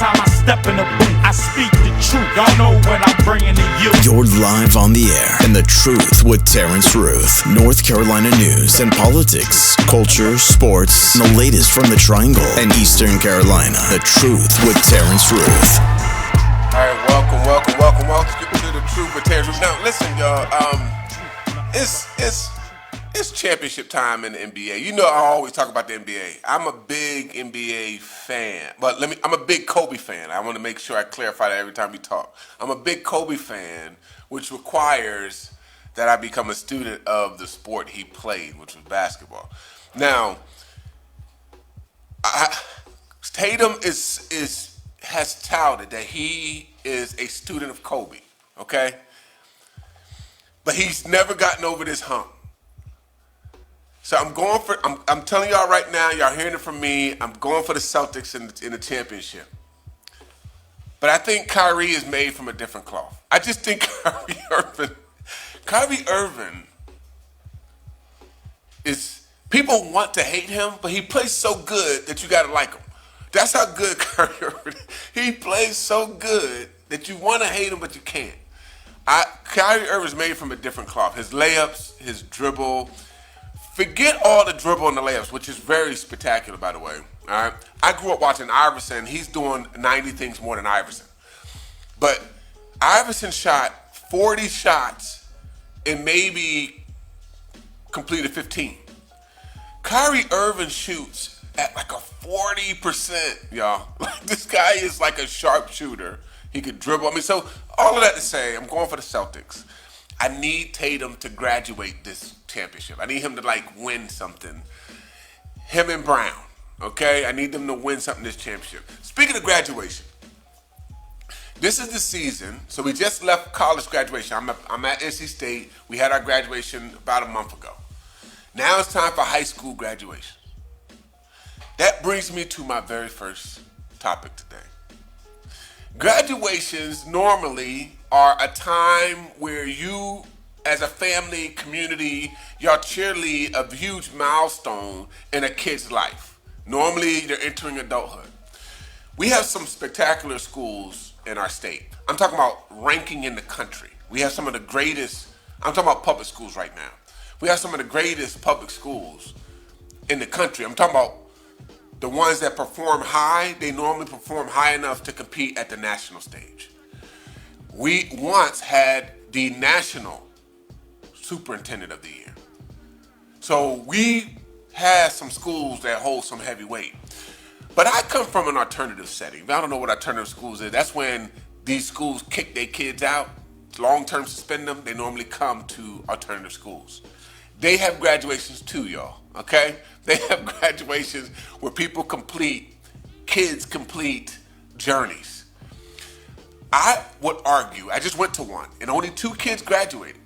time I step in the booth, I speak the truth. Y'all know what I'm bringing to you. You're live on the air, and the truth with Terrance Ruth. North Carolina news and politics, culture, sports, and the latest from the Triangle and Eastern Carolina. The truth with Terrance Ruth. All right, welcome to the truth with Terrance Ruth. Now, listen, y'all. It's championship time in the NBA. You know, I always talk about the NBA. I'm a big NBA fan, but I'm a big Kobe fan. I want to make sure I clarify that every time we talk. I'm a big Kobe fan, which requires that I become a student of the sport he played, which was basketball. Now, Tatum has touted that he is a student of Kobe, okay? But he's never gotten over this hump. So I'm telling y'all right now, y'all hearing it from me, I'm going for the Celtics in the championship. But I think Kyrie is made from a different cloth. I just think Kyrie Irving is, people want to hate him, but he plays so good that you gotta like him. That's how good Kyrie Irving is. He plays so good that you want to hate him, but you can't. Kyrie Irving is made from a different cloth. His layups, his dribble. Forget all the dribble and the layups, which is very spectacular, by the way. All right, I grew up watching Iverson. He's doing 90 things more than Iverson. But Iverson shot 40 shots and maybe completed 15. Kyrie Irving shoots at like a 40%, y'all. This guy is like a sharpshooter. He could dribble. I mean, so all of that to say, I'm going for the Celtics. I need Tatum to graduate this championship. I need him to win something. Him and Brown, okay? I need them to win something this championship. Speaking of graduation, this is the season. So we just left college graduation. I'm at NC State. We had our graduation about a month ago. Now it's time for high school graduation. That brings me to my very first topic today. Graduations normally are a time where you, as a family, community, y'all cheerlead a huge milestone in a kid's life. Normally, they're entering adulthood. We have some spectacular schools in our state. I'm talking about ranking in the country. We have some of the greatest, I'm talking about public schools right now. We have some of the greatest public schools in the country. I'm talking about the ones that perform high. They normally perform high enough to compete at the national stage. We once had the national superintendent of the year. So we have some schools that hold some heavy weight. But I come from an alternative setting. I don't know what alternative schools is. That's when these schools kick their kids out, long-term suspend them. They normally come to alternative schools. They have graduations too, y'all, okay? They have graduations where kids complete journeys. I would argue, I just went to one, and only 2 kids graduated.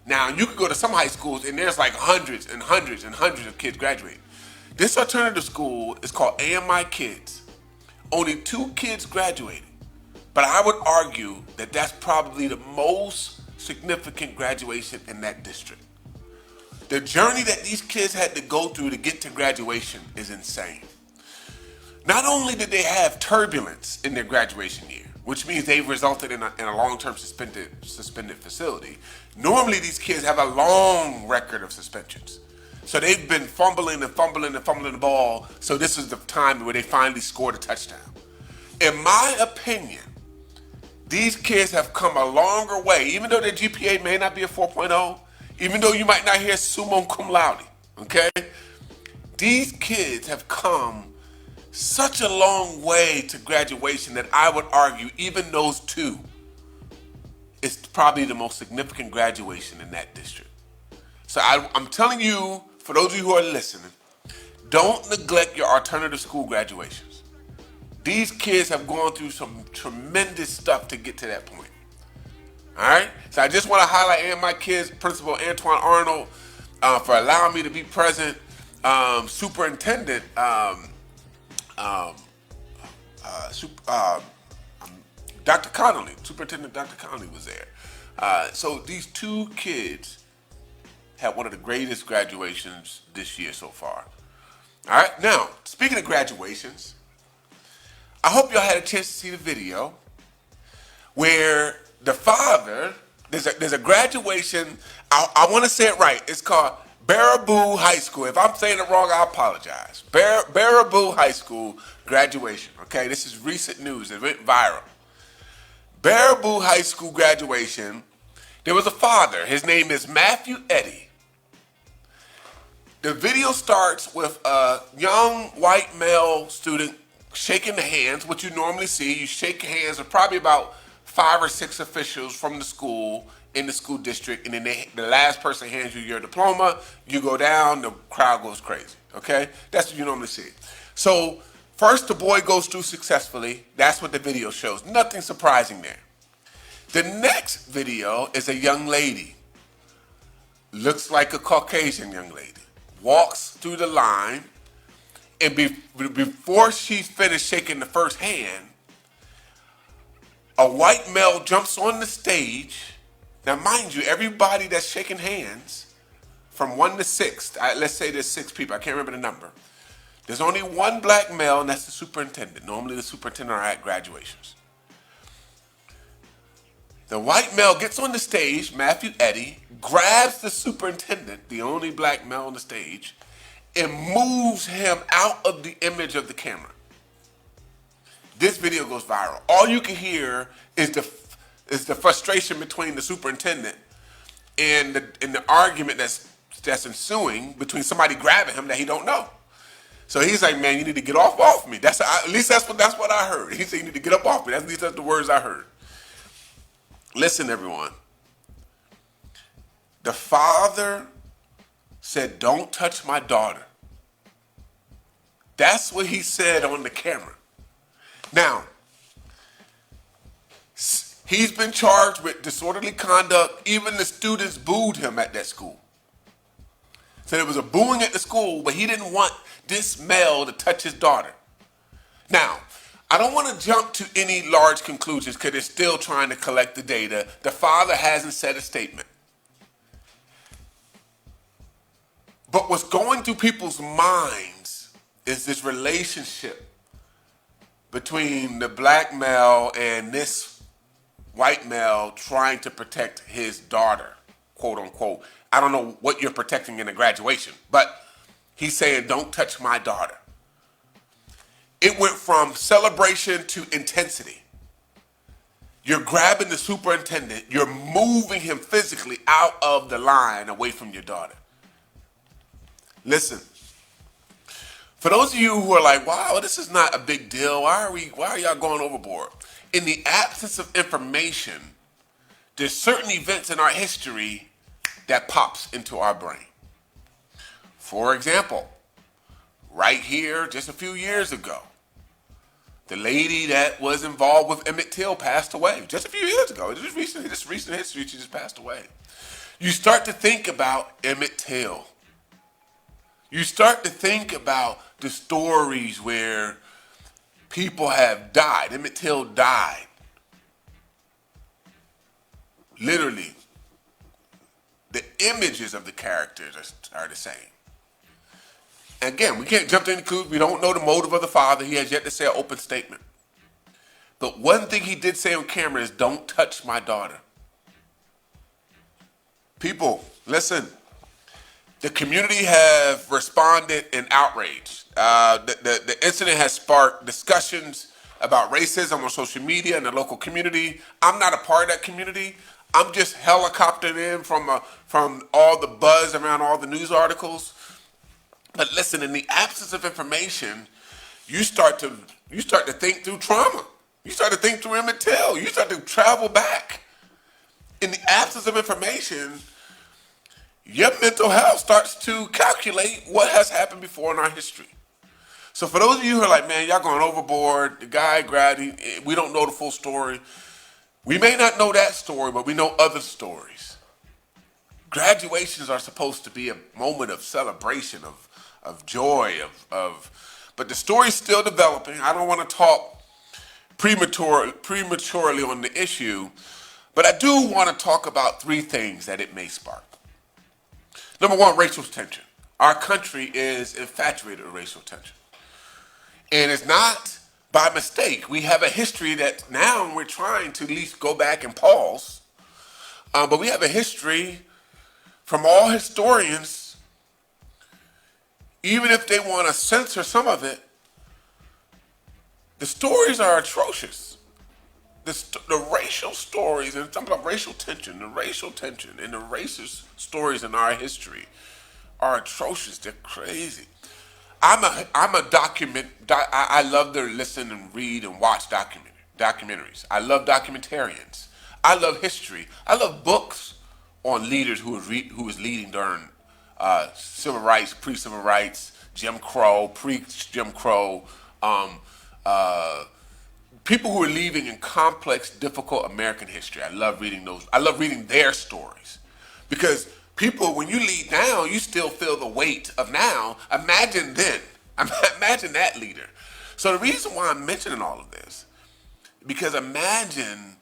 Now, you could go to some high schools, and there's like hundreds and hundreds and hundreds of kids graduating. This alternative school is called AMI Kids. Only 2 kids graduated. But I would argue that that's probably the most significant graduation in that district. The journey that these kids had to go through to get to graduation is insane. Not only did they have turbulence in their graduation year, which means they've resulted in a long-term suspended facility. Normally, these kids have a long record of suspensions. So they've been fumbling the ball. So this is the time where they finally scored a touchdown. In my opinion, these kids have come a longer way, even though their GPA may not be a 4.0, even though you might not hear summa cum laude, okay? These kids have come such a long way to graduation that I would argue even those 2 is probably the most significant graduation in that district. So I'm telling you, for those of you who are listening, don't neglect your alternative school graduations. These kids have gone through some tremendous stuff to get to that point. All right? So I just want to highlight my kids, Principal Antoine Arnold, for allowing me to be present. Superintendent Dr. Connolly, Superintendent Dr. Connolly was there. So these 2 kids had one of the greatest graduations this year so far. All right, now, speaking of graduations, I hope y'all had a chance to see the video where the father, there's a graduation. I want to say it right. It's called Baraboo High School. If I'm saying it wrong, I apologize. Baraboo High School graduation. Okay, this is recent news. It went viral. Baraboo High School graduation. There was a father. His name is Matthew Eddy. The video starts with a young white male student shaking the hands, what you normally see. You shake hands with probably about 5 or 6 officials from the school in the school district, and then the last person hands you your diploma, you go down, the crowd goes crazy, okay? That's what you normally see. So first the boy goes through successfully. That's what the video shows. Nothing surprising there. The next video is a young lady. Looks like a Caucasian young lady. Walks through the line, and before she's finished shaking the first hand, a white male jumps on the stage. Now, mind you, everybody that's shaking hands, from 1 to 6, let's say there's 6 people, I can't remember the number. There's only one black male, and that's the superintendent. Normally the superintendent are at graduations. The white male gets on the stage, Matthew Eddy, grabs the superintendent, the only black male on the stage, and moves him out of the image of the camera. This video goes viral. All you can hear is the frustration between the superintendent and the argument that's ensuing between somebody grabbing him that he don't know. So he's like, man, you need to get off me. At least that's what I heard. He said, you need to get up off me. At least that's the words I heard. Listen, everyone. The father said, don't touch my daughter. That's what he said on the camera. Now, he's been charged with disorderly conduct. Even the students booed him at that school. So there was a booing at the school, but he didn't want this male to touch his daughter. Now, I don't want to jump to any large conclusions because they're still trying to collect the data. The father hasn't said a statement. But what's going through people's minds is this relationship between the black male and this white male trying to protect his daughter, quote unquote. I don't know what you're protecting in a graduation, but he's saying, don't touch my daughter. It went from celebration to intensity. You're grabbing the superintendent, you're moving him physically out of the line away from your daughter. Listen, for those of you who are like, wow, this is not a big deal, why are y'all going overboard? In the absence of information, there's certain events in our history that pops into our brain. For example, right here just a few years ago, the lady that was involved with Emmett Till passed away just a few years ago. Just recent history, she just passed away. You start to think about Emmett Till. You start to think about the stories where people have died. Emmett Till died. Literally, the images of the characters are the same. Again, we can't jump to any conclusions. We don't know the motive of the father. He has yet to say an open statement. But one thing he did say on camera is, don't touch my daughter. People, listen. The community have responded in outrage. The incident has sparked discussions about racism on social media and the local community. I'm not a part of that community. I'm just helicoptered in from all the buzz around all the news articles. But listen, in the absence of information, you start to think through trauma. You start to think through Emmett Till. You start to travel back. In the absence of information, your mental health starts to calculate what has happened before in our history. So for those of you who are like, man, y'all going overboard, the guy grabbed, we don't know the full story. We may not know that story, but we know other stories. Graduations are supposed to be a moment of celebration, of joy, but the story's still developing. I don't want to talk prematurely on the issue, but I do want to talk about 3 things that it may spark. Number 1, racial tension. Our country is infatuated with racial tension. And it's not by mistake. We have a history that now we're trying to at least go back and pause. But we have a history from all historians, even if they want to censor some of it, the stories are atrocious. The racial stories, and talking about racial tension, and the racist stories in our history are atrocious. They're crazy. I'm a I love to listen and read and watch documentaries. I love documentarians. I love history. I love books on leaders who was leading during civil rights, pre-civil rights, Jim Crow, pre-Jim Crow, people who are leading in complex, difficult American history. I love reading those. I love reading their stories because people, when you lead now, you still feel the weight of now. Imagine then. Imagine that leader. So the reason why I'm mentioning all of this, because imagine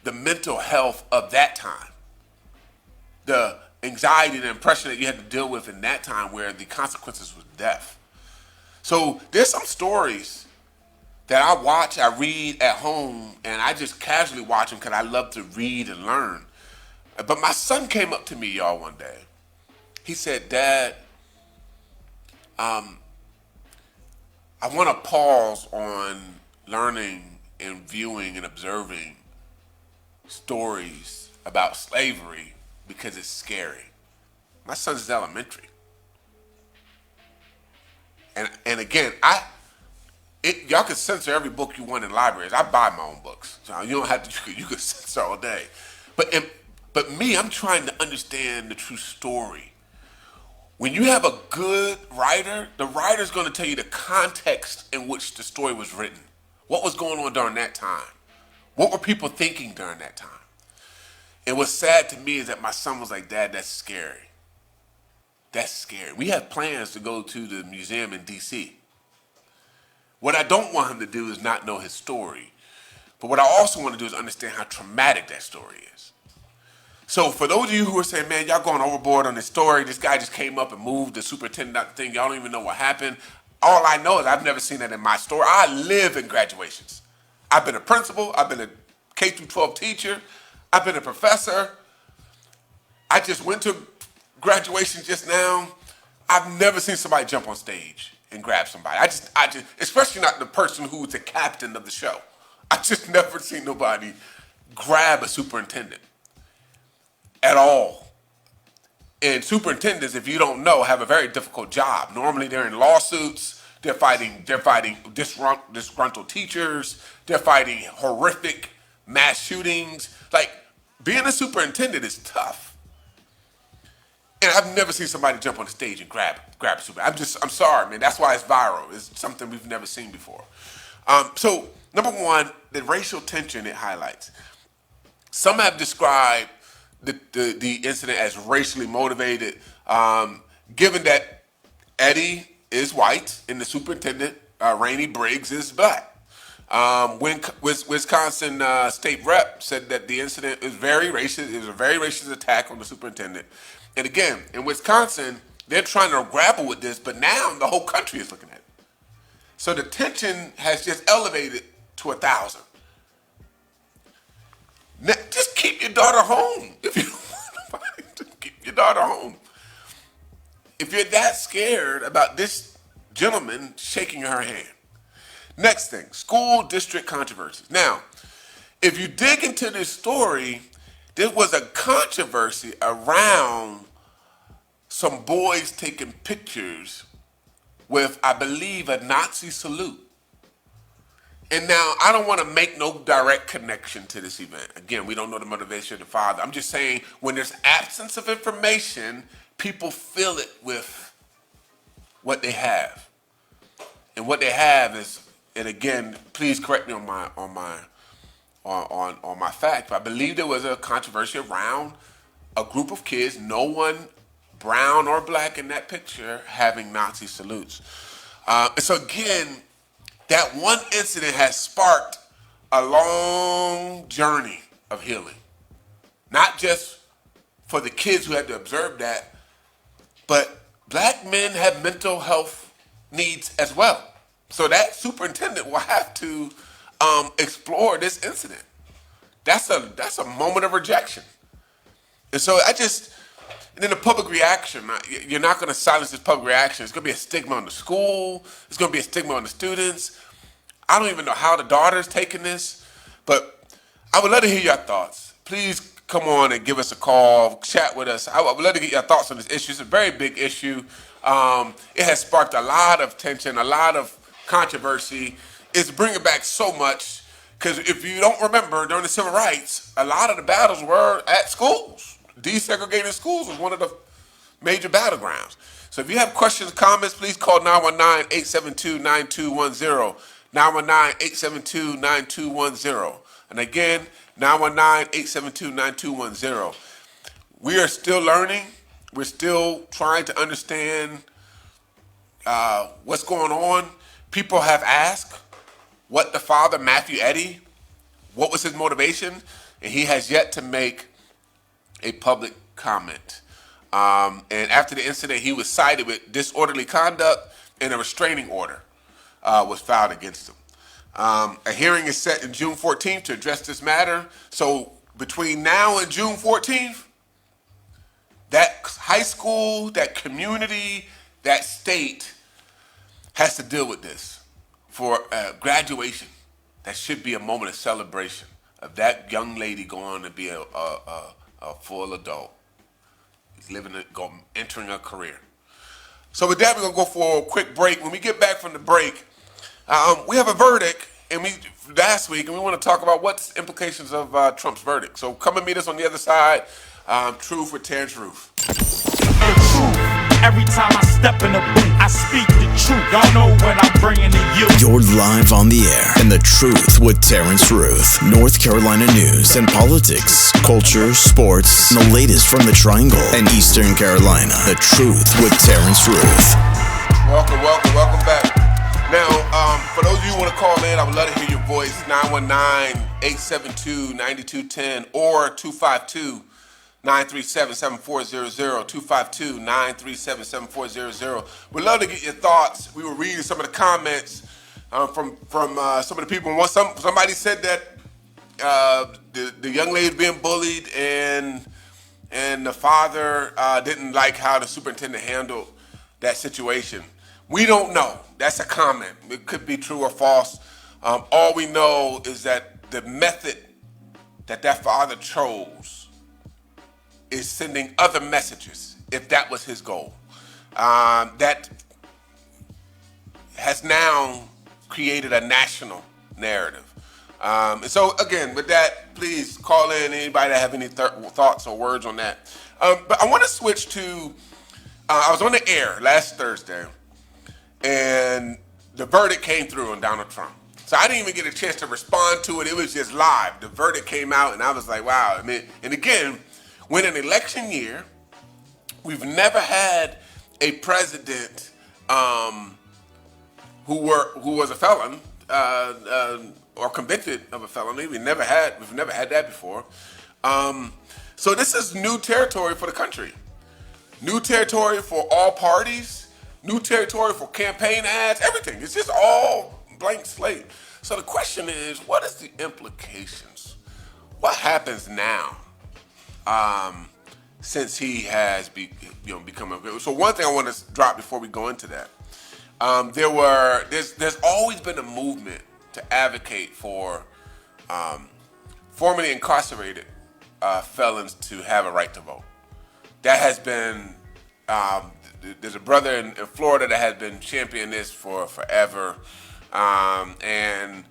the mental health of that time, the anxiety and impression that you had to deal with in that time where the consequences was death. So there's some stories that I watch, I read at home, and I just casually watch them because I love to read and learn. But my son came up to me, y'all, one day. He said, "Dad, I want to pause on learning and viewing and observing stories about slavery because it's scary." My son's elementary. And again, y'all can censor every book you want in libraries. I buy my own books. So you don't have to, you can censor all day. But me, I'm trying to understand the true story. When you have a good writer, the writer's going to tell you the context in which the story was written. What was going on during that time? What were people thinking during that time? And what's sad to me is that my son was like, "Dad, that's scary. That's scary." We have plans to go to the museum in D.C. What I don't want him to do is not know his story. But what I also want to do is understand how traumatic that story is. So for those of you who are saying, "Man, y'all going overboard on this story. This guy just came up and moved the superintendent thing. Y'all don't even know what happened." All I know is I've never seen that in my story. I live in graduations. I've been a principal. I've been a K through 12 teacher. I've been a professor. I just went to graduation just now. I've never seen somebody jump on stage and grab somebody. I just, especially not the person who's the captain of the show. I just never seen nobody grab a superintendent at all. And superintendents, if you don't know, have a very difficult job. Normally they're in lawsuits. They're fighting disgruntled teachers. They're fighting horrific mass shootings. Like, being a superintendent is tough. And I've never seen somebody jump on the stage and grab a super. I'm sorry, man. That's why it's viral. It's something we've never seen before. So, number one, the racial tension it highlights. Some have described the incident as racially motivated, given that Eddie is white and the superintendent, Rainey Briggs, is black. When Wisconsin state rep said that the incident is very racist, it was a very racist attack on the superintendent. And again, in Wisconsin, they're trying to grapple with this, but now the whole country is looking at it. So the tension has just elevated to 1,000. Now, just keep your daughter home. If you don't want nobody, just keep your daughter home. If you're that scared about this gentleman shaking her hand. Next thing, school district controversies. Now, if you dig into this story, there was a controversy around some boys taking pictures with, I believe, a Nazi salute. And now, I don't want to make no direct connection to this event. Again, we don't know the motivation of the father. I'm just saying, when there's absence of information, people fill it with what they have. And what they have is, and again, please correct me on my fact, but I believe there was a controversy around a group of kids, no one brown or black in that picture, having Nazi salutes. And so again, that one incident has sparked a long journey of healing. Not just for the kids who had to observe that, but black men have mental health needs as well. So that superintendent will have to explore this incident. That's a moment of rejection. And so and then the public reaction, you're not going to silence this public reaction. It's going to be a stigma on the school. It's going to be a stigma on the students. I don't even know how the daughter's taking this, but I would love to hear your thoughts. Please come on and give us a call, chat with us. I would love to get your thoughts on this issue. It's a very big issue. It has sparked a lot of tension, a lot of controversy. It's bringing back so much, because if you don't remember, during the civil rights, a lot of the battles were at schools. Desegregating schools was one of the major battlegrounds. So if you have questions, comments, please call 919-872-9210. 919-872-9210. And again, 919-872-9210. We are still learning. We're still trying to understand what's going on. People have asked what the father, Matthew Eddy, what was his motivation? And he has yet to make a public comment. And after the incident, he was cited with disorderly conduct, and a restraining order was filed against him. A hearing is set in June 14th to address this matter. So between now and June 14th, that high school, that community, that state has to deal with this. For graduation, that should be a moment of celebration of that young lady going to be a full adult. He's entering a career. So with that, we're going to go for a quick break. When we get back from the break, we have a verdict last week, and we want to talk about what's implications of Trump's verdict. So come and meet us on the other side. Truth with Terrance Ruth. The truth. Every time I step in the booth, I speak the truth. Y'all know what I'm bringing to you. You're live on the air in The Truth with Terrance Ruth. North Carolina news and politics, culture, sports, and the latest from the Triangle and Eastern Carolina. The Truth with Terrance Ruth. Welcome back. Now, for those of you who want to call in, I would love to hear your voice. 919-872-9210 or 252-937-7400, 252-937-7400. We'd love to get your thoughts. We were reading some of the comments from some of the people. Somebody said that the young lady was being bullied, and the father didn't like how the superintendent handled that situation. We don't know. That's a comment. It could be true or false. All we know is that the method that father chose is sending other messages, if that was his goal. That has now created a national narrative. And so, again, with that, please call in anybody that have any thoughts or words on that. But I want to switch to, I was on the air last Thursday, and the verdict came through on Donald Trump. So I didn't even get a chance to respond to it. It was just live. The verdict came out, and I was like, wow. I mean, and again, when an election year, we've never had a president who was a felon or convicted of a felony. We've never had that before. So this is new territory for the country. New territory for all parties. New territory for campaign ads. Everything. It's just all blank slate. So the question is, what is the implications? What happens now? Since he has become a... So one thing I want to drop before we go into that. There's always been a movement to advocate for formerly incarcerated felons to have a right to vote. That has been... there's a brother in Florida that has been championing this for forever. And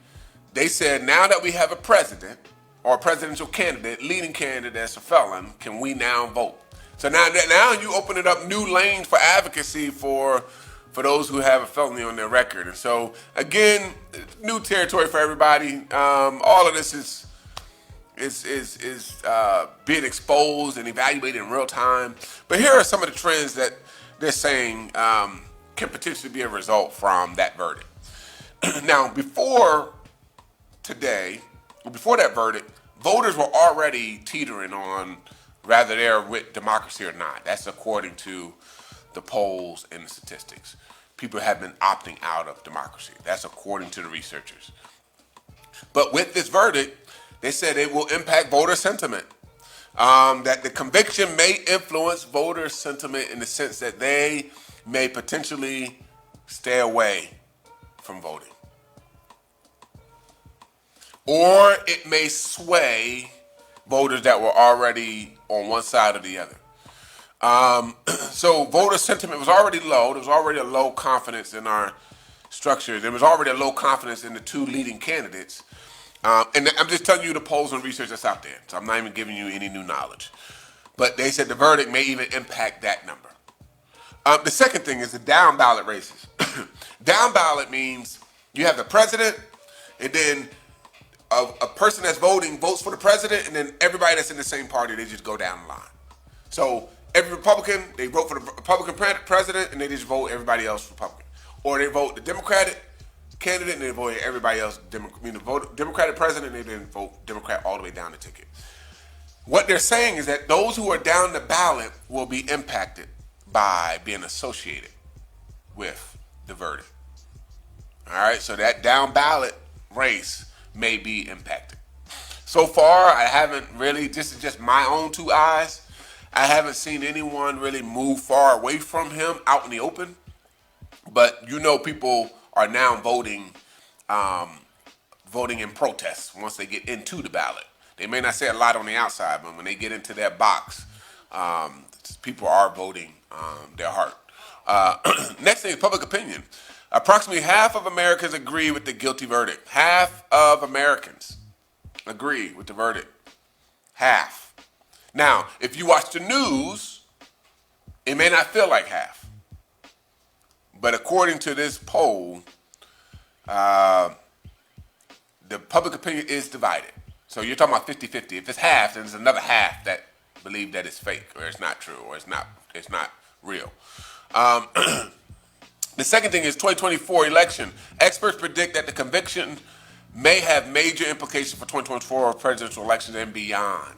they said, now that we have a president or a presidential candidate, leading candidate that's a felon, can we now vote? So now you open it up new lanes for advocacy for those who have a felony on their record. And so, again, new territory for everybody. All of this is being exposed and evaluated in real time. But here are some of the trends that they're saying can potentially be a result from that verdict. Now, before that verdict, voters were already teetering on whether they're with democracy or not. That's according to the polls and the statistics. people have been opting out of democracy. That's according to the researchers. But with this verdict, they said it will impact voter sentiment. That the conviction may influence voter sentiment in the sense that they may potentially stay away from voting. Or it may sway voters that were already on one side or the other. So voter sentiment was already low. There was already a low confidence in our structure. There was already a low confidence in the two leading candidates. And I'm just telling you the polls and research that's out there. So I'm not even giving you any new knowledge. But they said the verdict may even impact that number. The second thing is the down ballot races. Down ballot means you have the president, and then a person that's voting votes for the president, and then everybody that's in the same party, they just go down the line. So every Republican, they vote for the Republican president, and they just vote everybody else Republican. Or they vote the Democratic candidate, and they vote everybody else, Democratic president, and they then vote Democrat all the way down the ticket. What they're saying is that those who are down the ballot will be impacted by being associated with the verdict. All right, so that down ballot race may be impacted. So far, I haven't really, this is just my own two eyes, I haven't seen anyone really move far away from him out in the open. But you know, people are now voting in protest once they get into the ballot. They may not say a lot on the outside, but when they get into their box, people are voting their heart. Next thing is public opinion. Approximately half of Americans agree with the guilty verdict. Half of Americans agree with the verdict. Half. Now, if you watch the news, it may not feel like half. But according to this poll, the public opinion is divided. So you're talking about 50-50. If it's half, then there's another half that believe that it's fake, or it's not true, or it's not real. The second thing is 2024 election. Experts predict that the conviction may have major implications for 2024 presidential elections and beyond.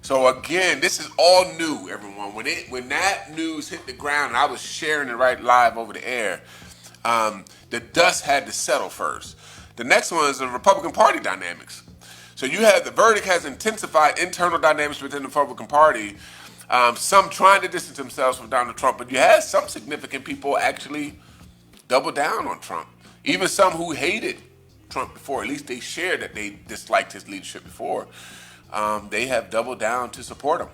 So again, this is all new, everyone. When that news hit the ground, and I was sharing it right live over the air, the dust had to settle first. The next one is the Republican Party dynamics. So you have the verdict has intensified internal dynamics within the Republican Party. Some trying to distance themselves from Donald Trump, but you had some significant people actually double down on Trump. Even some who hated Trump before, at least they shared that they disliked his leadership before. They have doubled down to support him.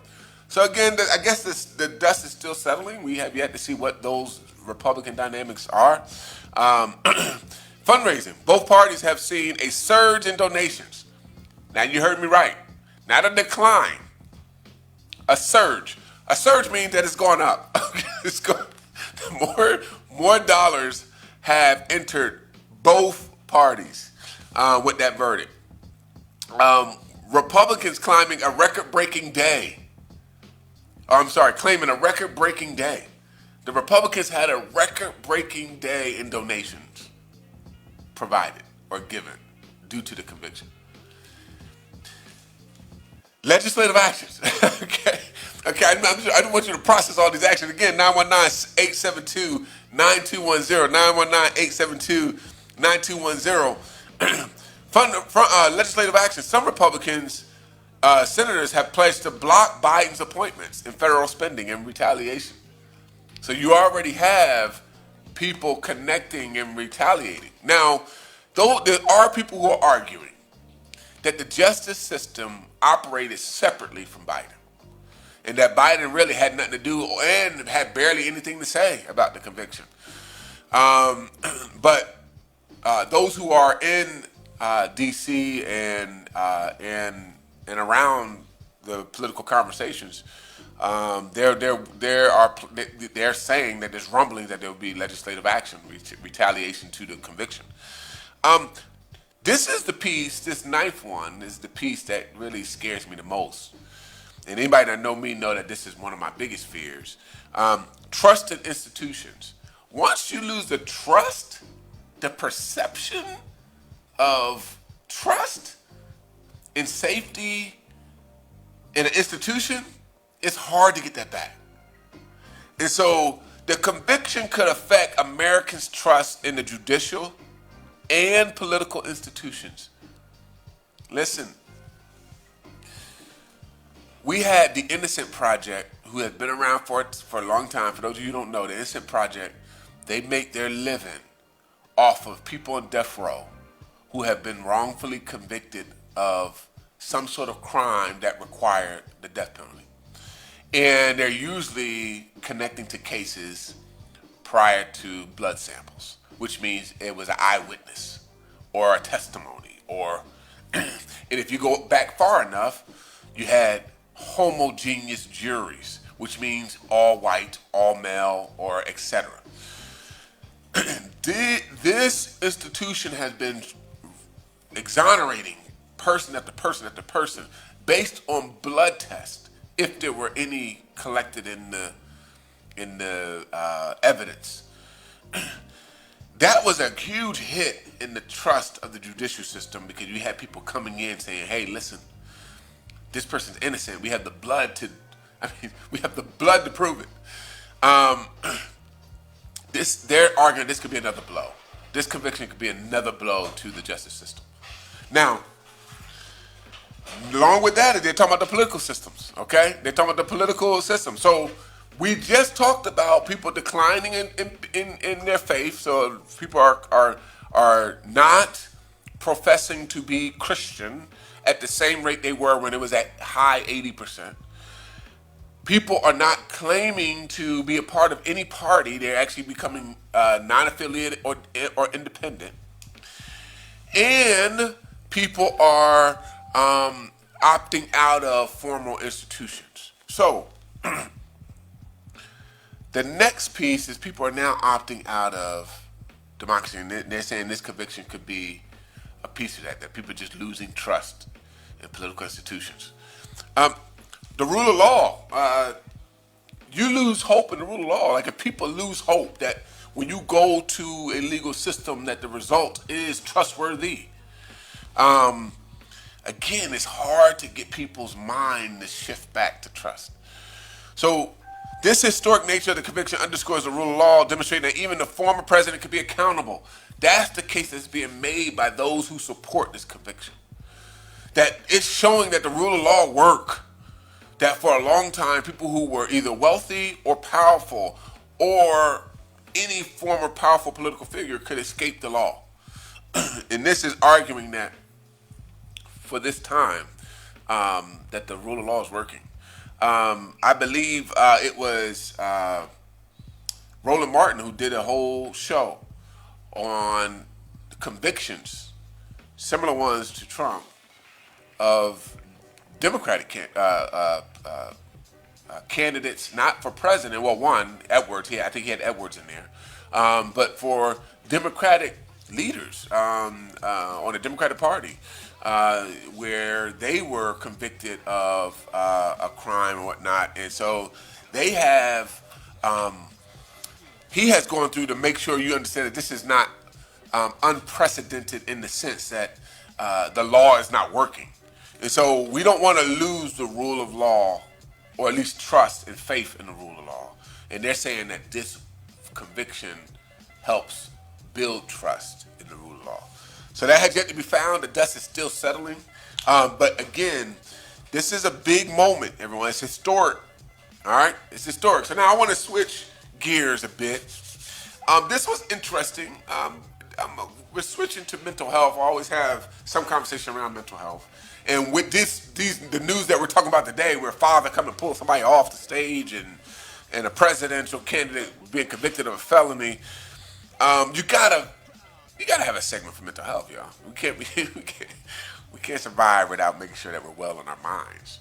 So again, I guess the dust is still settling. We have yet to see what those Republican dynamics are. Fundraising. Both parties have seen a surge in donations. Now you heard me right. Not a decline. A surge. A surge means that it's gone up. It's going, more dollars have entered both parties with that verdict. Republicans claiming a record-breaking day. Claiming a record-breaking day. The Republicans had a record-breaking day in donations provided or given due to the conviction. Legislative actions. Okay. I don't want you to process all these actions. Again, 919-872-9210. 919-872-9210. Legislative action. Some Republicans, senators, have pledged to block Biden's appointments in federal spending in retaliation. So you already have people connecting and retaliating. Now, though there are people who are arguing that the justice system operated separately from Biden, and that Biden really had nothing to do and had barely anything to say about the conviction. But those who are in D.C. and around the political conversations, they're saying that there's rumblings that there will be legislative action, retaliation to the conviction. This is the piece, this ninth one is the piece that really scares me the most. And anybody that know me know that this is one of my biggest fears. Trust in institutions. Once you lose the trust, the perception of trust and safety in an institution, it's hard to get that back. And so The conviction could affect Americans' trust in the judicial and political institutions. Listen, we had the Innocent Project, who has been around for a long time. For those of you who don't know, the Innocent Project, they make their living off of people on death row who have been wrongfully convicted of some sort of crime that required the death penalty. And they're usually connecting to cases prior to blood samples, which means it was an eyewitness or a testimony, or and if you go back far enough, you had homogeneous juries, which means all white, all male, or etc. This institution has been exonerating person after person after person based on blood tests, if there were any collected in the evidence. That was a huge hit in the trust of the judicial system, because you had people coming in saying, "Hey, listen, this person's innocent. We have the blood to prove it." They're arguing this could be another blow. This conviction could be another blow to the justice system. Now, along with that, they're talking about the political systems. Okay, they're talking about the political system. So we just talked about people declining in their faith. So people are not professing to be Christian at the same rate they were when it was at high 80%. People are not claiming to be a part of any party. They're actually becoming non-affiliated or independent. And people are opting out of formal institutions. So the next piece is people are now opting out of democracy, and they're saying this conviction could be a piece of that people are just losing trust in political institutions. The rule of law, you lose hope in the rule of law. Like, if people lose hope that when you go to a legal system that the result is trustworthy, again, it's hard to get people's mind to shift back to trust. So this historic nature of the conviction underscores the rule of law, demonstrating that even the former president could be accountable. That's the case that's being made by those who support this conviction. That it's showing that the rule of law work. That for a long time, people who were either wealthy or powerful or any former powerful political figure could escape the law. And this is arguing that for this time, that the rule of law is working. I believe it was Roland Martin who did a whole show on convictions, similar ones to Trump, of Democratic candidates, not for president. Well, one, Edwards. I think he had Edwards in there, but for Democratic leaders on the Democratic Party, where they were convicted of a crime and whatnot, and so they have. He has gone through to make sure you understand that this is not unprecedented in the sense that the law is not working. And so we don't want to lose the rule of law, or at least trust and faith in the rule of law. And they're saying that this conviction helps build trust in the rule of law. So that has yet to be found. The dust is still settling. But again, this is a big moment, everyone. It's historic. All right? It's historic. So now I want to switch gears a bit. This was interesting. We're switching to mental health. I always have some conversation around mental health. And with the news that we're talking about today, where a father come and pull somebody off the stage, and a presidential candidate being convicted of a felony, you gotta have a segment for mental health, y'all. We can't survive without making sure that we're well in our minds.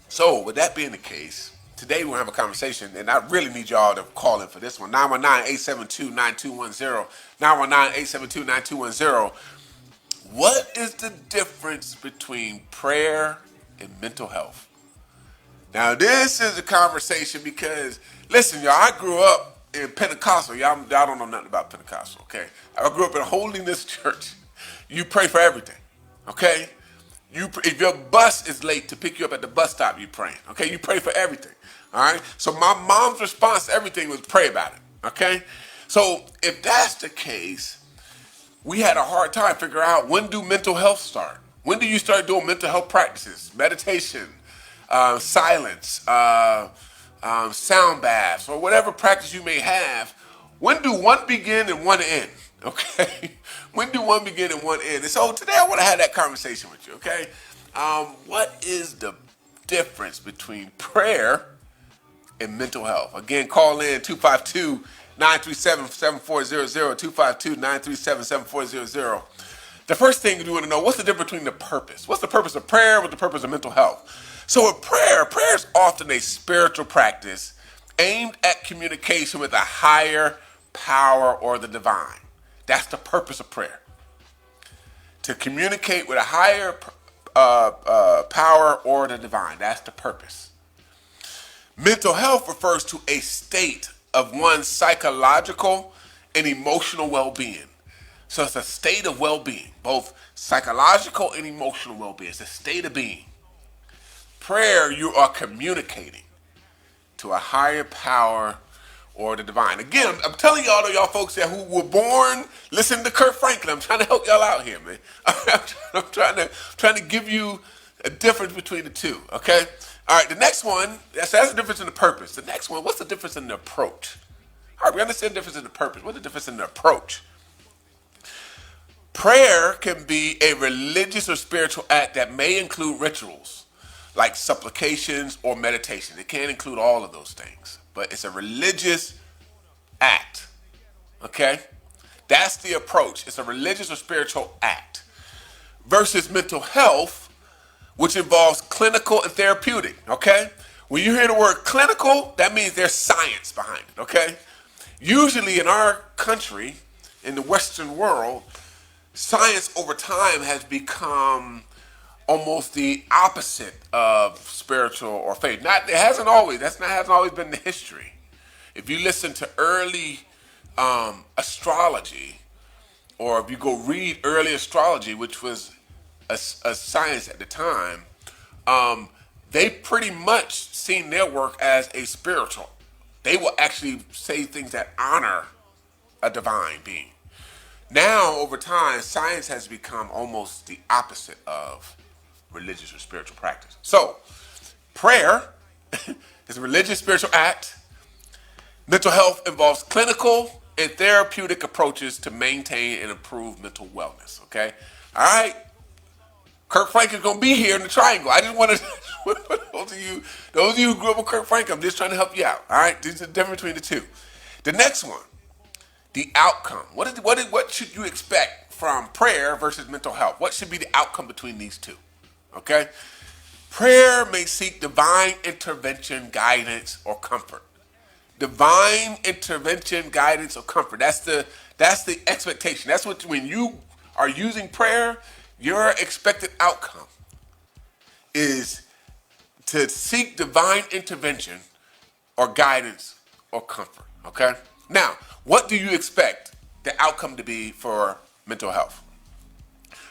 So with that being the case, today we'll have a conversation, and I really need y'all to call in for this one. 919-872-9210. 919-872-9210. What is the difference between prayer and mental health? Now, this is a conversation because, listen, y'all, I grew up in Pentecostal. Y'all don't know nothing about Pentecostal, okay? I grew up in a holiness church. You pray for everything, okay? If your bus is late to pick you up at the bus stop, you're praying, okay? You pray for everything. All right. So my mom's response to everything was pray about it. Okay. So if that's the case, we had a hard time figuring out when do mental health start? When do you start doing mental health practices, meditation, silence, sound baths, or whatever practice you may have? When do one begin and one end? Okay. When do one begin and one end? And so today I want to have that conversation with you. Okay. What is the difference between prayer and mental health? Again, call in 252-937-7400, 252-937-7400. The first thing you want to know, what's the difference between the purpose? What's the purpose of prayer? What's the purpose of mental health? So with prayer is often a spiritual practice aimed at communication with a higher power or the divine. That's the purpose of prayer. To communicate with a higher power or the divine. That's the purpose. Mental health refers to a state of one's psychological and emotional well-being. So it's a state of well-being, both psychological and emotional well-being. It's a state of being. Prayer, you are communicating to a higher power or the divine. Again, I'm telling y'all folks that who were born listening to Kirk Franklin. I'm trying to help y'all out here, man. I'm trying to give you a difference between the two, okay? All right, the next one, that's the difference in the purpose. The next one, what's the difference in the approach? All right, we understand the difference in the purpose. What's the difference in the approach? Prayer can be a religious or spiritual act that may include rituals, like supplications or meditation. It can include all of those things, but it's a religious act, okay? That's the approach. It's a religious or spiritual act. Versus mental health, which involves clinical and therapeutic, okay? When you hear the word clinical, that means there's science behind it, okay? Usually in our country, in the Western world, science over time has become almost the opposite of spiritual or faith. It hasn't always been the history. If you listen to early astrology, or if you go read early astrology, which was a science at the time, they pretty much seen their work as a spiritual. They will actually say things that honor a divine being. Now, over time, science has become almost the opposite of religious or spiritual practice. So, prayer is a religious spiritual act. Mental health involves clinical and therapeutic approaches to maintain and improve mental wellness. Okay? All right. Kirk Franklin's going to be here in the triangle. I just want to, those of you who grew up with Kirk Franklin, I'm just trying to help you out. All right? There's a difference between the two. The next one, the outcome. What should you expect from prayer versus mental health? What should be the outcome between these two? Okay? Prayer may seek divine intervention, guidance, or comfort. Divine intervention, guidance, or comfort. That's the expectation. That's what, when you are using prayer, your expected outcome is to seek divine intervention or guidance or comfort. Okay? Now, what do you expect the outcome to be for mental health?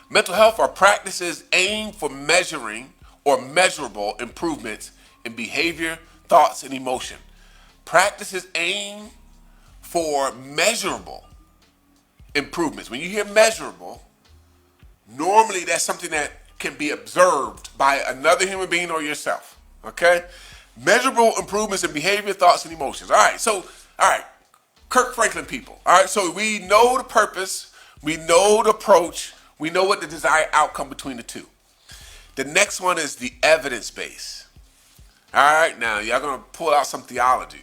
Mental health are practices aimed for measuring or measurable improvements in behavior, thoughts, and emotion. Practices aim for measurable improvements. When you hear measurable, normally that's something that can be observed by another human being or yourself. Okay? Measurable improvements in behavior, thoughts, and emotions. All right, Kirk Franklin people. All right, so we know the purpose, we know the approach, we know what the desired outcome between the two. The next one is the evidence base. All right, now y'all gonna pull out some theology.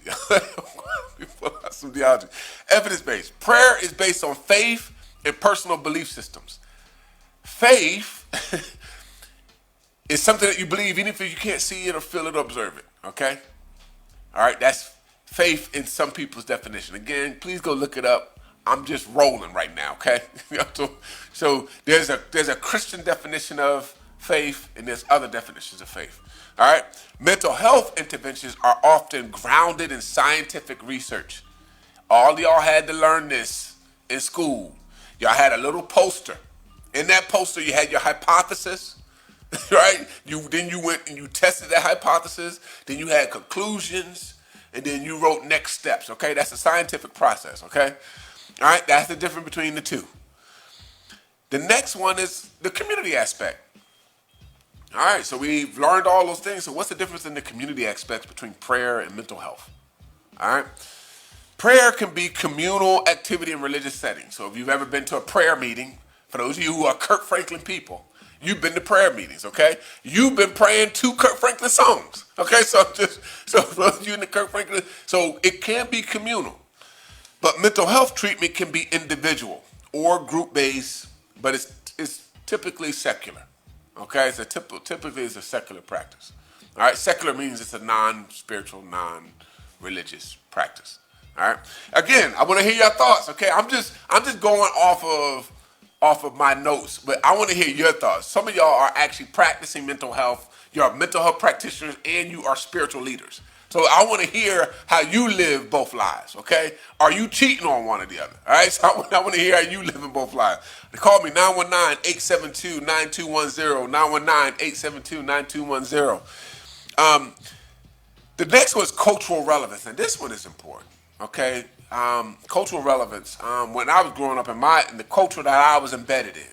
Evidence based. Prayer is based on faith and personal belief systems. Faith is something that you believe even if you can't see it or feel it or observe it. Okay? All right, that's faith in some people's definition. Again, please go look it up. I'm just rolling right now, okay? So there's a Christian definition of faith and there's other definitions of faith. All right? Mental health interventions are often grounded in scientific research. All of y'all had to learn this in school. Y'all had a little poster. In that poster, you had your hypothesis, right? Then you went and you tested that hypothesis. Then you had conclusions, and then you wrote next steps. Okay, that's a scientific process. Okay, all right, that's the difference between the two. The next one is the community aspect. All right, so we've learned all those things. So what's the difference in the community aspects between prayer and mental health? All right. Prayer can be communal activity in religious settings. So if you've ever been to a prayer meeting, for those of you who are Kirk Franklin people, you've been to prayer meetings, okay? You've been praying to Kirk Franklin songs, okay? So for those of you in the Kirk Franklin, so it can be communal. But mental health treatment can be individual or group-based, but it's typically secular, okay? Typically it's a secular practice. All right, secular means it's a non-spiritual, non-religious practice. All right. Again, I want to hear your thoughts. Okay, I'm just going off of my notes, but I want to hear your thoughts. Some of y'all are actually practicing mental health. You're mental health practitioners, and you are spiritual leaders. So I want to hear how you live both lives. Okay, are you cheating on one or the other? All right. So I want to hear how you live in both lives. Call me 919-872-9210. 919-872-9210. The next one is cultural relevance, and this one is important. Okay, cultural relevance. When I was growing up in the culture that I was embedded in,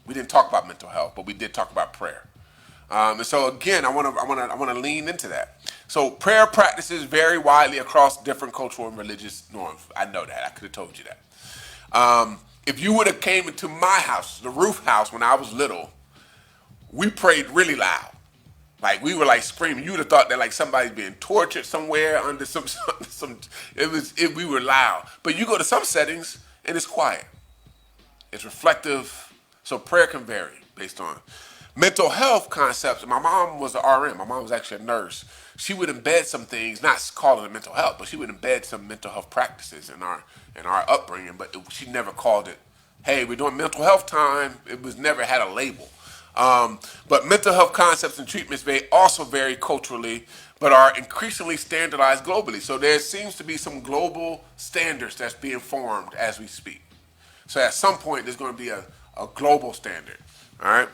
we didn't talk about mental health, but we did talk about prayer. And so again, I want to lean into that. So prayer practices vary widely across different cultural and religious norms. I know that. I could have told you that. If you would have came into my house, the Ruth house, when I was little, we prayed really loud. Like we were like screaming. You would have thought that like somebody's being tortured somewhere under some. We were loud. But you go to some settings and it's quiet. It's reflective. So prayer can vary based on mental health concepts. My mom was an RN. My mom was actually a nurse. She would embed some things, not calling it mental health, but she would embed some mental health practices in our upbringing. But she never called it, hey, we're doing mental health time. It was never had a label. But mental health concepts and treatments may also vary culturally, but are increasingly standardized globally. So there seems to be some global standards that's being formed as we speak. So at some point, there's going to be a global standard. All right.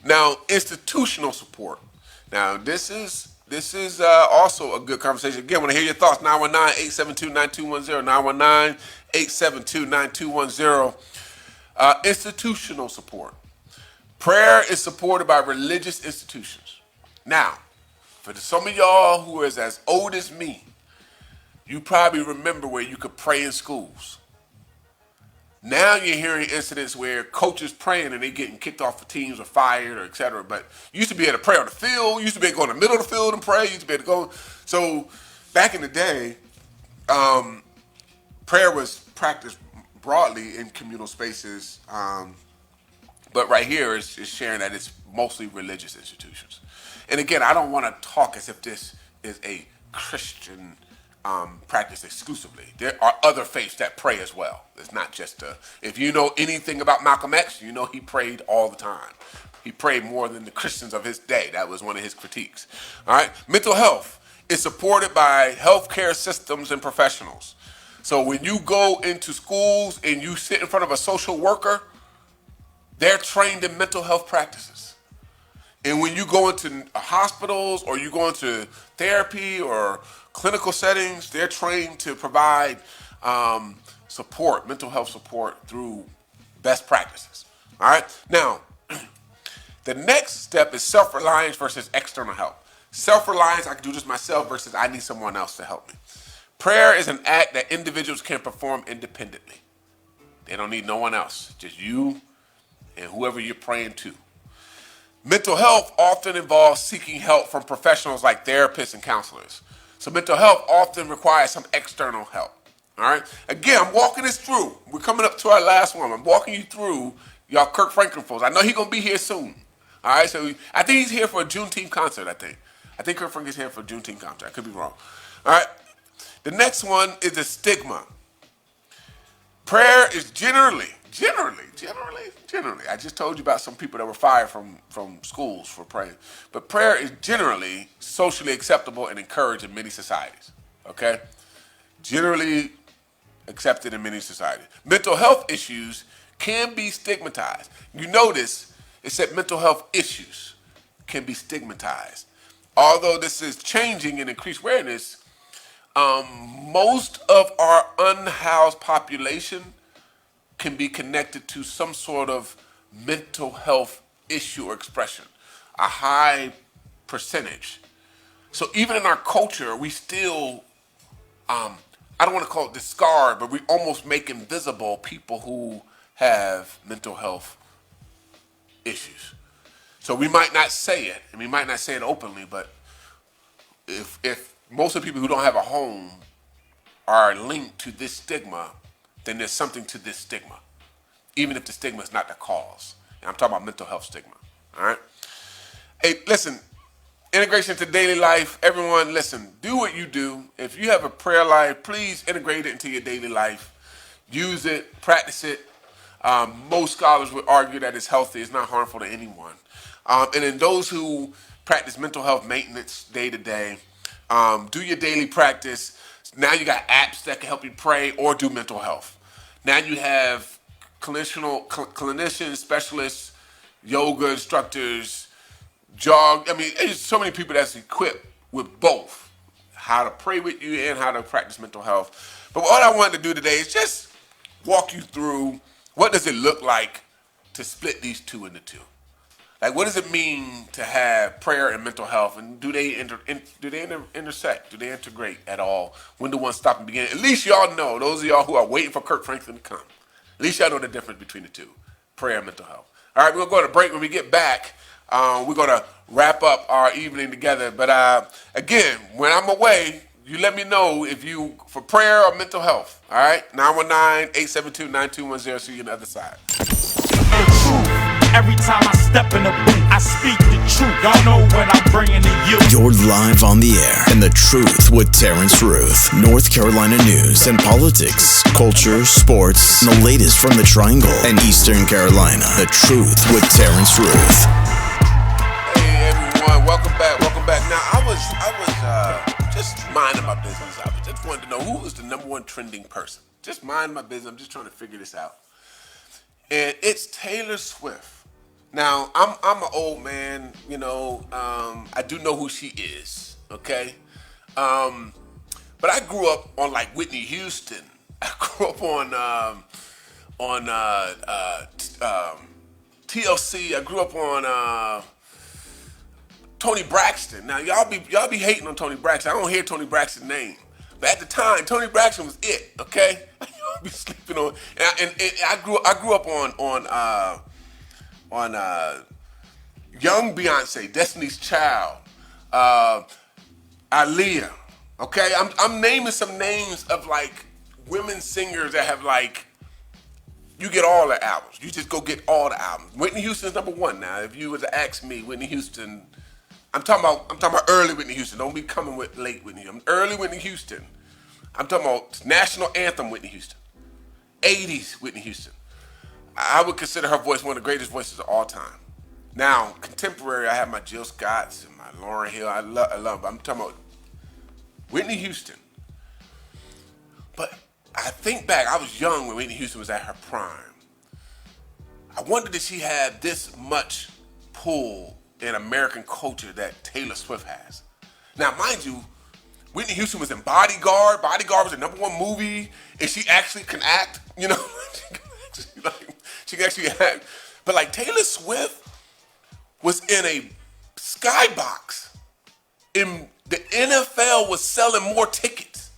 Now, institutional support. Now, this is also a good conversation. Again, I want to hear your thoughts. 919-872-9210. 919-872-9210. Institutional support. Prayer is supported by religious institutions. Now, for some of y'all who is as old as me, you probably remember where you could pray in schools. Now you're hearing incidents where coaches praying and they getting kicked off of teams or fired or et cetera. But you used to be able to pray on the field. You used to be able to go in the middle of the field and pray. You used to be able to go. So back in the day, prayer was practiced broadly in communal spaces. But right here is sharing that it's mostly religious institutions. And again, I don't want to talk as if this is a Christian practice exclusively. There are other faiths that pray as well. It's not just if you know anything about Malcolm X, you know he prayed all the time. He prayed more than the Christians of his day. That was one of his critiques. All right. Mental health is supported by healthcare systems and professionals. So when you go into schools and you sit in front of a social worker, they're trained in mental health practices. And when you go into hospitals or you go into therapy or clinical settings, they're trained to provide support, mental health support through best practices. All right? Now, the next step is self-reliance versus external help. Self-reliance, I can do this myself versus I need someone else to help me. Prayer is an act that individuals can perform independently. They don't need no one else, just you and whoever you're praying to. Mental health often involves seeking help from professionals like therapists and counselors. So mental health often requires some external help. All right? Again, I'm walking this through. We're coming up to our last one. I'm walking you through y'all Kirk Franklin folks. I know he's going to be here soon. All right? So I think he's here for a Juneteenth concert, I think. I think Kirk Franklin's here for a Juneteenth concert. I could be wrong. All right? The next one is the stigma. Prayer is generally, I just told you about some people that were fired from schools for praying. But prayer is generally socially acceptable and encouraged in many societies. Okay? Generally accepted in many societies. Mental health issues can be stigmatized. You notice It said mental health issues can be stigmatized. Although this is changing and increased awareness, most of our unhoused population can be connected to some sort of mental health issue or expression, a high percentage. So even in our culture, we still, I don't want to call it discard, but we almost make invisible people who have mental health issues. So we might not say it, and we might not say it openly, but if most of the people who don't have a home are linked to this stigma, then there's something to this stigma, even if the stigma is not the cause. And I'm talking about mental health stigma, all right? Hey, listen, integration into daily life. Everyone, listen, do what you do. If you have a prayer life, please integrate it into your daily life. Use it, practice it. Most scholars would argue that it's healthy, it's not harmful to anyone. And then those who practice mental health maintenance day to day, do your daily practice. Now you got apps that can help you pray or do mental health. Now you have clinicians, specialists, yoga instructors, there's so many people that's equipped with both, how to pray with you and how to practice mental health. But what I wanted to do today is just walk you through what does it look like to split these two into two. Like, what does it mean to have prayer and mental health, and do they intersect? Do they integrate at all? When do one stop and begin? At least y'all know, those of y'all who are waiting for Kirk Franklin to come, at least y'all know the difference between the two, prayer and mental health. All right, we're going to go to break. When we get back, we're going to wrap up our evening together. But again, when I'm away, you let me know if you for prayer or mental health. All right, 919-872-9210. See you on the other side. Every time I step in the booth, I speak the truth. Y'all know what I'm bringing to you. You're live on the air, and the truth with Terrance Ruth. North Carolina news and politics, culture, sports, and the latest from the Triangle and Eastern Carolina. The truth with Terrance Ruth. Hey everyone, welcome back. Now I was just minding my business. I just wanted to know who was the number one trending person. Just mind my business. I'm just trying to figure this out. And it's Taylor Swift. Now, I'm an old man, I do know who she is, okay? But I grew up on, like, Whitney Houston. I grew up on TLC. I grew up on Tony Braxton. Now, y'all be hating on Tony Braxton. I don't hear Tony Braxton's name. But at the time, Tony Braxton was it, okay? Y'all be sleeping on, and I grew up on young Beyonce, Destiny's Child, Aaliyah. Okay, I'm naming some names of like women singers that have like you get all the albums. You just go get all the albums. Whitney Houston's number one now. If you were to ask me, Whitney Houston, I'm talking about early Whitney Houston. Don't be coming with late Whitney Houston. Early Whitney Houston. I'm talking about national anthem Whitney Houston. 80s Whitney Houston. I would consider her voice one of the greatest voices of all time. Now, contemporary, I have my Jill Scotts and my Lauryn Hill. I love them. I'm talking about Whitney Houston. But I think back, I was young when Whitney Houston was at her prime. I wondered if she had this much pull in American culture that Taylor Swift has. Now, mind you, Whitney Houston was in Bodyguard. Bodyguard was the number one movie, and she actually can act, she can actually act. But like Taylor Swift was in a skybox. And the NFL was selling more tickets.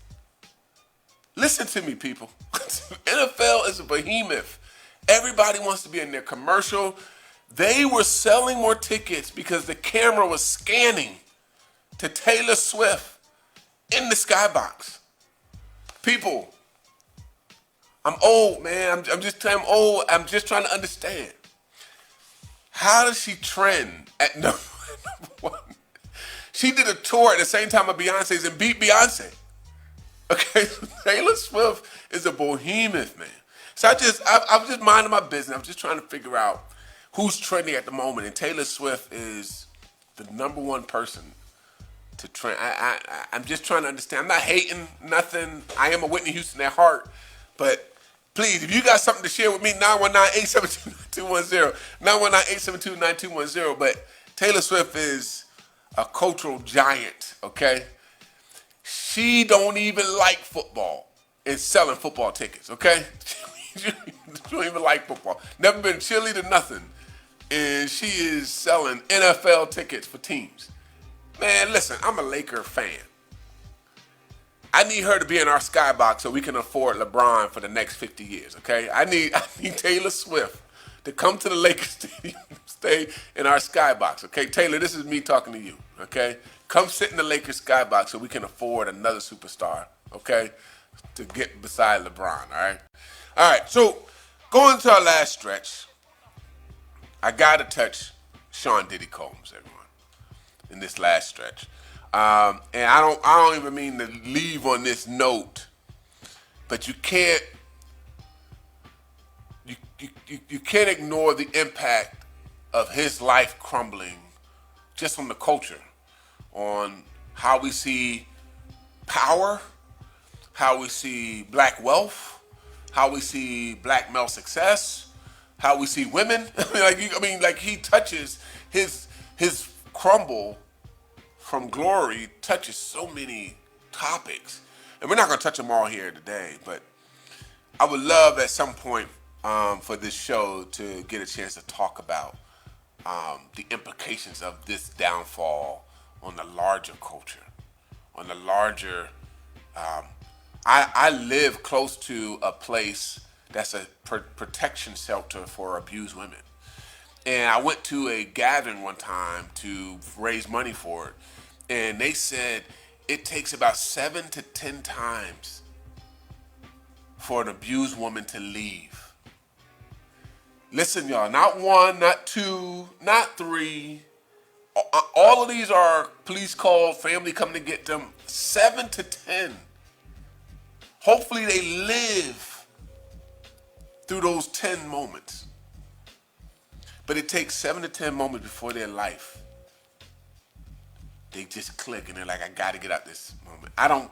Listen to me, people. NFL is a behemoth. Everybody wants to be in their commercial. They were selling more tickets because the camera was scanning to Taylor Swift in the skybox. People, I'm old, man. I'm old. I'm just trying to understand. How does she trend at number one? She did a tour at the same time of Beyonce's and beat Beyonce. Okay, so Taylor Swift is a behemoth, man. So I'm just minding my business. I'm just trying to figure out who's trending at the moment, and Taylor Swift is the number one person to trend. I'm just trying to understand. I'm not hating nothing. I am a Whitney Houston at heart, but please, if you got something to share with me, 919-872 210. 919-872-9210. But Taylor Swift is a cultural giant, okay? She don't even like football and selling football tickets, okay? She don't even like football. Never been cheerleader, nothing. And she is selling NFL tickets for teams. Man, listen, I'm a Laker fan. I need her to be in our skybox so we can afford LeBron for the next 50 years, okay? I need Taylor Swift to come to the Lakers Stadium, stay in our skybox, okay? Taylor, this is me talking to you, okay? Come sit in the Lakers skybox so we can afford another superstar, okay? To get beside LeBron, all right? All right, so going to our last stretch, I got to touch Sean Diddy Combs, everyone, in this last stretch. And I don't even mean to leave on this note, but you can't ignore the impact of his life crumbling just on the culture, on how we see power, how we see black wealth, how we see black male success, how we see women. He touches his crumble from glory touches so many topics, and we're not going to touch them all here today, but I would love at some point for this show to get a chance to talk about the implications of this downfall on the larger culture, on the larger. I live close to a place that's a protection shelter for abused women. And I went to a gathering one time to raise money for it. And they said it takes about 7 to 10 times for an abused woman to leave. Listen, y'all, not one, not two, not three. All of these are police called, family come to get them. 7 to 10. Hopefully they live through those 10 moments. But it takes 7 to 10 moments before their life. They just click and they're like, I got to get out this moment. I don't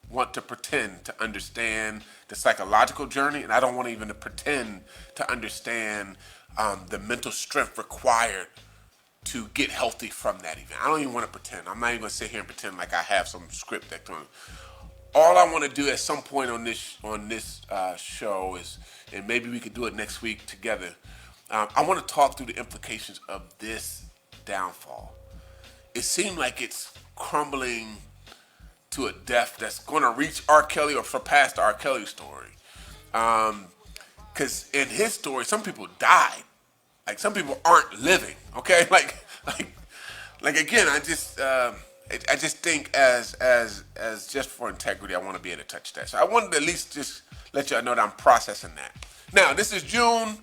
want to pretend to understand the psychological journey, and I don't want even to pretend to understand the mental strength required to get healthy from that event. I don't even want to pretend. I'm not even going to sit here and pretend like I have some script that comes. All I want to do at some point on this show is, and maybe we could do it next week together, I want to talk through the implications of this downfall. It seemed like it's crumbling to a depth that's going to reach R. Kelly or surpass the R. Kelly story. Because in his story, some people died. Like, some people aren't living, okay? Like again, I just think as just for integrity, I want to be able to touch that. So I wanted to at least just let y'all know that I'm processing that. Now, this is June.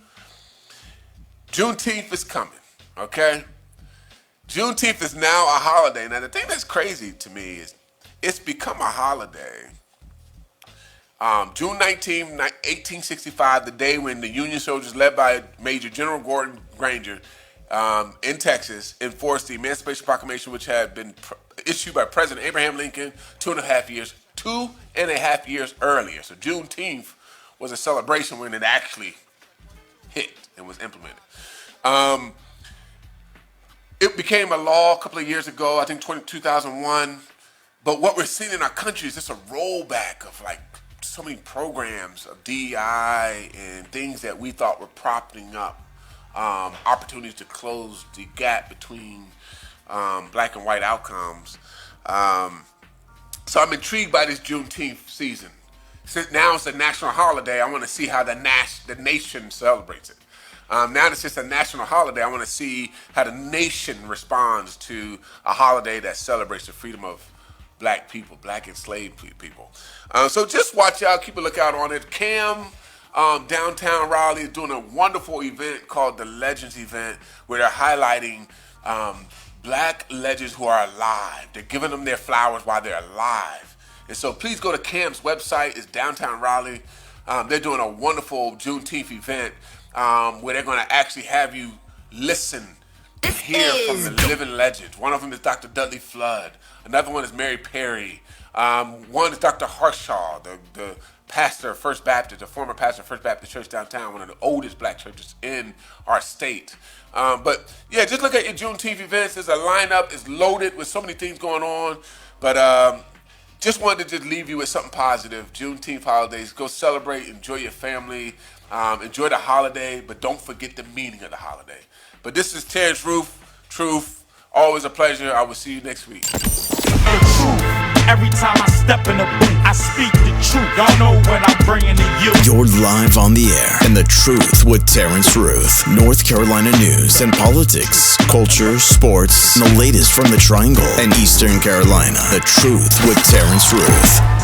Juneteenth is coming, okay? Juneteenth is now a holiday. Now, the thing that's crazy to me is it's become a holiday. June 19, 1865, the day when the Union soldiers led by Major General Gordon Granger in Texas enforced the Emancipation Proclamation, which had been issued by President Abraham Lincoln 2.5 years earlier. So Juneteenth was a celebration when it actually hit and was implemented. It became a law a couple of years ago, I think 2001. But what we're seeing in our country is just a rollback of like so many programs of DEI and things that we thought were propping up opportunities to close the gap between black and white outcomes. So I'm intrigued by this Juneteenth season. Since now it's a national holiday, I want to see how the nation celebrates it. Now that it's just a national holiday, I want to see how the nation responds to a holiday that celebrates the freedom of black people, black enslaved people. So just watch out, keep a lookout on it. Cam, downtown Raleigh, is doing a wonderful event called the Legends event, where they're highlighting black legends who are alive. They're giving them their flowers while they're alive. And so please go to Cam's website. It's downtown Raleigh. They're doing a wonderful Juneteenth event where they're going to actually have you listen and hear from the living legends. One of them is Dr. Dudley Flood. Another one is Mary Perry. One is Dr. Harshaw, the pastor of First Baptist, a former pastor of First Baptist Church downtown, one of the oldest black churches in our state. But yeah, just look at your Juneteenth events. There's a lineup. It's loaded with so many things going on. But just wanted to just leave you with something positive. Juneteenth holidays. Go celebrate. Enjoy your family. Enjoy the holiday. But don't forget the meaning of the holiday. But this is Terrance Ruth. Truth. Always a pleasure. I will see you next week. Every time I step in the booth, I speak the truth. Y'all know what I'm bringing to you. You're live on the air in The Truth with Terrance Ruth. North Carolina news and politics, culture, sports, and the latest from the Triangle and Eastern Carolina. The Truth with Terrance Ruth.